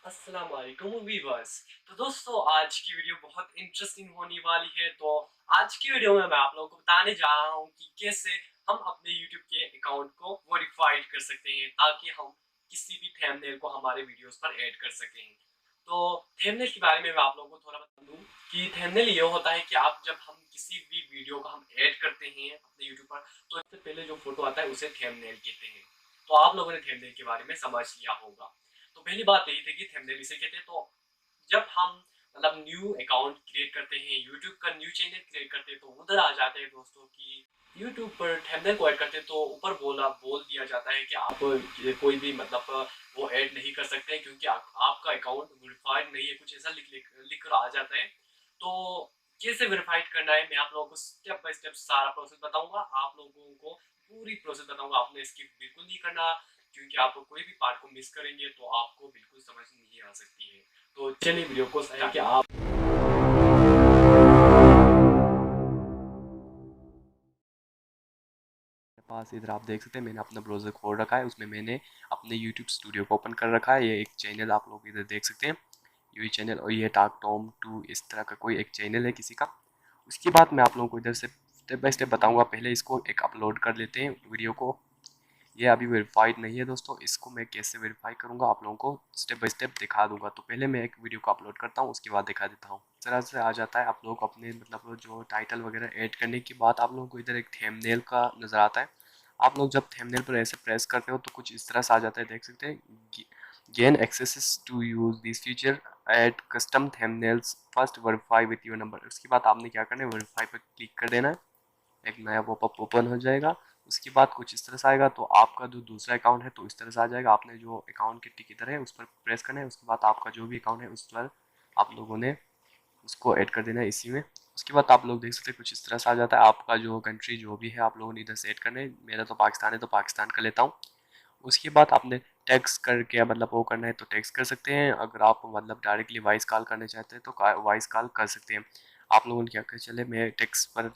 अस्सलाम वालेकुम वीवर्स। तो दोस्तों आज की वीडियो बहुत इंटरेस्टिंग होने वाली है। तो आज की वीडियो में मैं आप लोगों को बताने जा रहा हूँ कि कैसे हम अपने YouTube के अकाउंट को वेरीफाइड कर सकते हैं ताकि हम किसी भी थंबनेल को हमारे वीडियोस पर ऐड कर सकें। तो थंबनेल के बारे में मैं आप लोगों को थोड़ा बता दूं कि थंबनेल ये होता है कि आप जब हम किसी भी वीडियो को हम ऐड करते हैं अपने YouTube पर तो इससे पहले जो फोटो आता है उसे थंबनेल कहते हैं। तो आप लोगों ने थंबनेल के बारे में समझ लिया होगा। तो पहली बात यही थी कि थंबनेल इसे कहते हैं। तो जब हम मतलब न्यू अकाउंट क्रिएट करते हैं, यूट्यूब का न्यू चैनल क्रिएट करते हैं, तो उधर आ जाते हैं दोस्तों की यूट्यूब पर थंबनेल को ऐड करते हैं तो ऊपर बोल दिया जाता है कि आप कोई भी मतलब वो ऐड नहीं कर सकते क्योंकि आपका अकाउंट वेरीफाइड नहीं है, कुछ ऐसा लिख कर आ जाता है। तो कैसे वेरीफाइड करना है मैं आप लोगों को स्टेप बाय स्टेप सारा प्रोसेस बताऊंगा। आप लोगों को पूरी प्रोसेस बताऊंगा, आपने स्किप बिल्कुल नहीं करना क्योंकि आप कोई भी पार्ट को मिस करेंगे तो आपको बिल्कुल समझ नहीं आ सकती है। तो चलिए वीडियो को कि आप पास इधर आप देख सकते हैं मैंने अपना ब्राउज़र खोल रखा है, उसमें मैंने अपने यूट्यूब स्टूडियो को ओपन कर रखा है। ये एक चैनल आप लोग इधर देख सकते हैं, ये चैनल, और ये टाक टॉम 2 इस तरह का कोई एक चैनल है किसी का। उसके बाद मैं आप लोगों को इधर से स्टेप बाय स्टेप बताऊंगा। पहले इसको एक अपलोड कर लेते हैं वीडियो को। ये अभी वेरीफाइड नहीं है दोस्तों, इसको मैं कैसे वेरीफाई करूँगा आप लोगों को स्टेप बाय स्टेप दिखा दूंगा। तो पहले मैं एक वीडियो को अपलोड करता हूँ, उसके बाद दिखा देता हूँ। तरह से आ जाता है, आप लोग अपने मतलब जो टाइटल वगैरह ऐड करने के बाद आप लोगों को इधर एक थंबनेल का नज़र आता है। आप लोग जब थंबनेल पर ऐसे प्रेस करते हो तो कुछ इस तरह से आ जाता है, देख सकते हैं, gain access to use this feature add custom thumbnails first verify with your number. उसके बाद आपने क्या करना है, वेरीफाई पर क्लिक कर देना है, एक नया पॉपअप ओपन हो जाएगा। उसके बाद कुछ इस तरह से आएगा, तो आपका जो दूसरा अकाउंट है तो इस तरह से आ जाएगा। आपने जो अकाउंट की टिक इधर है उस पर प्रेस करना है, उसके बाद आपका जो भी अकाउंट है उस पर आप लोगों ने उसको ऐड कर देना है इसी में। उसके बाद आप लोग देख सकते हैं कुछ इस तरह से आ जाता है, आपका जो कंट्री जो भी है आप लोगों ने इधर से ऐड करना है। मेरा तो पाकिस्तान है तो पाकिस्तान का लेता हूँ। उसके बाद आपने टैक्स करके मतलब वो करना है तो टैक्स कर सकते हैं। अगर आप मतलब डायरेक्टली वॉइस कॉल करना चाहते हैं तो वॉइस कॉल कर सकते हैं। आप लोगों ने क्या कर, चले मैं टैक्स पर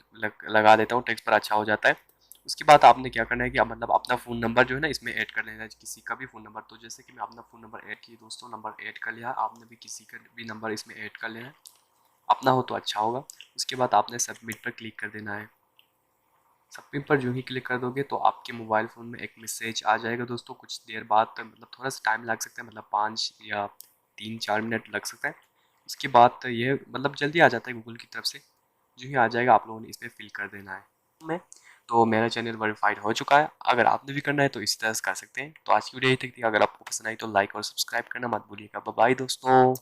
लगा देता हूँ, टैक्स पर अच्छा हो जाता है। उसके बाद आपने क्या करना है कि आप मतलब अपना फ़ोन नंबर जो है ना इसमें ऐड कर लेना है, किसी का भी फ़ोन नंबर। तो जैसे कि मैं अपना फ़ोन नंबर ऐड किया दोस्तों, नंबर ऐड कर लिया, आपने भी किसी का भी नंबर इसमें ऐड कर लेना है, अपना हो तो अच्छा होगा। उसके बाद आपने सबमिट पर क्लिक कर देना है। सबमिट पर जो ही क्लिक कर दोगे तो आपके मोबाइल फ़ोन में एक मैसेज आ जाएगा दोस्तों। कुछ देर बाद मतलब थोड़ा सा टाइम लग सकता है, मतलब 5 या 3-4 मिनट लग सकता है। उसके बाद ये मतलब जल्दी आ जाता है गूगल की तरफ से। जो ही आ जाएगा आप लोगों ने इसमें फिल कर देना है। मैं तो मेरा चैनल वेरीफाइड हो चुका है। अगर आपने भी करना है तो इस तरह से कर सकते हैं। तो आज की वीडियो यही तक थी। अगर आपको पसंद आई तो लाइक और सब्सक्राइब करना मत भूलिएगा। बाय बाय दोस्तों।